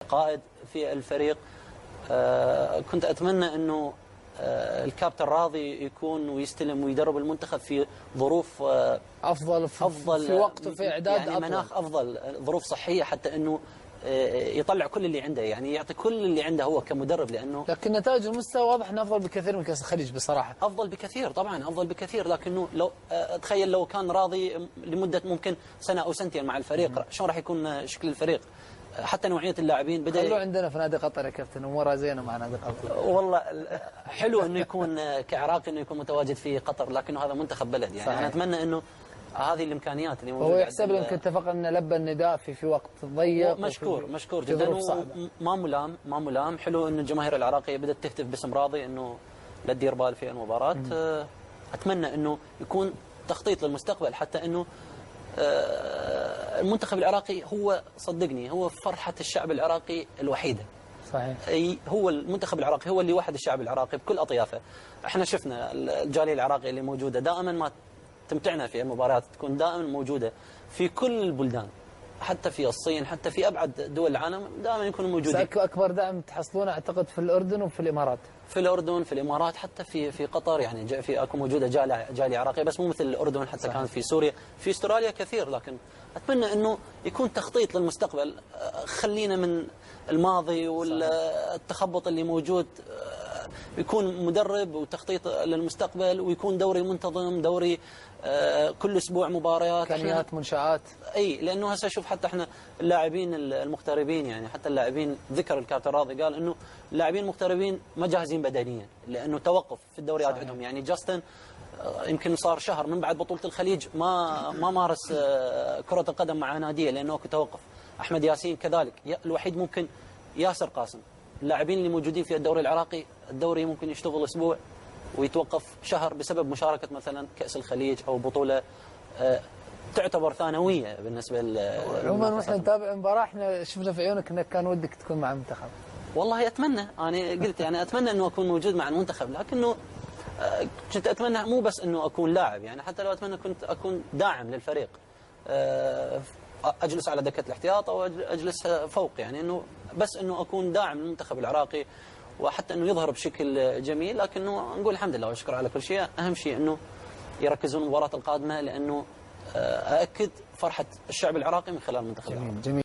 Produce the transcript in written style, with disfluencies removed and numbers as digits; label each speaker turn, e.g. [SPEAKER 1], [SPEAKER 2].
[SPEAKER 1] قائد في الفريق. كنت أتمنى أنه الكابتن راضي يكون ويستلم ويدرب المنتخب في ظروف
[SPEAKER 2] أفضل في وقت وفي إعداد
[SPEAKER 1] يعني مناخ أفضل، ظروف صحية، حتى أنه يطلع كل اللي عنده، يعني يعطي كل اللي عنده هو كمدرب. لأنه
[SPEAKER 2] لكن نتائج المستوى واضح أنه أفضل بكثير من كأس الخليج بصراحة.
[SPEAKER 1] أفضل بكثير طبعا، أفضل بكثير. لكنه لو تخيل لو كان راضي لمدة ممكن سنة أو سنتين مع الفريق، شلون راح يكون شكل الفريق؟ حتى نوعية اللاعبين
[SPEAKER 2] خلوه عندنا في نادي قطر يا كابتن، أمورها زينة مع نادي قطر.
[SPEAKER 1] والله حلو إنه يكون كعراقي إنه يكون متواجد في قطر، لكنه هذا منتخب بلد يعني. أنا أتمنى إنه هذه الإمكانيات اللي موجودة.
[SPEAKER 2] هو يحسب لي يمكن اتفق أن لبى النداء في وقت ضيق.
[SPEAKER 1] مشكور جدا، ما ملام. حلو إنه الجماهير العراقية بدأت تهتف باسم راضي إنه لا تدير بال في المباراة. أتمنى إنه يكون تخطيط للمستقبل، حتى إنه المنتخب العراقي هو صدقني هو فرحة الشعب العراقي الوحيدة.
[SPEAKER 2] صحيح.
[SPEAKER 1] هو المنتخب العراقي هو اللي وحد الشعب العراقي بكل أطيافه. احنا شفنا الجالية العراقية اللي موجودة دائما ما تمتعنا في المباريات، تكون دائما موجودة في كل البلدان، حتى في الصين، حتى في أبعد دول العالم دائما يكونوا موجودين.
[SPEAKER 2] أكبر دعم تحصلونه أعتقد في الأردن وفي الإمارات.
[SPEAKER 1] في الأردن، في الإمارات، حتى في قطر يعني في أكو موجودة جالية عراقية، بس مو مثل الأردن. حتى كانت في سوريا، في استراليا كثير. لكن أتمنى إنه يكون تخطيط للمستقبل. خلينا من الماضي والتخبط اللي موجود، يكون مدرب وتخطيط للمستقبل، ويكون دوري منتظم، دوري كل اسبوع مباريات،
[SPEAKER 2] امكانيات، منشآت.
[SPEAKER 1] اي، لانه هسه شوف حتى احنا اللاعبين المغتربين، يعني حتى اللاعبين، ذكر الكابتن راضي قال انه اللاعبين المغتربين ما جاهزين بدنيا، لانه توقف في الدوريات عندهم. يعني جاستن يمكن صار شهر من بعد بطولة الخليج ما مارس كرة القدم مع ناديه لانه اكو توقف. احمد ياسين كذلك، الوحيد ممكن ياسر قاسم. اللاعبين اللي موجودين في الدوري العراقي، الدوري ممكن يشتغل اسبوع ويتوقف شهر بسبب مشاركة مثلا كأس الخليج أو بطولة تعتبر ثانوية بالنسبة
[SPEAKER 2] عموما واحنا نتابع المباراة، احنا شفنا في عيونك انك كان ودك تكون مع المنتخب.
[SPEAKER 1] والله أتمنى، أنا قلت يعني أتمنى أنه أكون موجود مع المنتخب، لكنه كنت أتمنى مو بس أنه أكون لاعب، يعني حتى لو أتمنى كنت أكون داعم للفريق، أجلس على دكة الاحتياط أو أجلس فوق، يعني أنه بس أنه أكون داعم للمنتخب العراقي، وحتى أنه يظهر بشكل جميل. لكنه نقول الحمد لله والشكر على كل شيء. أهم شيء أنه يركزون المباراة القادمة، لأنه أأكد فرحة الشعب العراقي من خلال المنتخب العراقي.
[SPEAKER 2] جميل.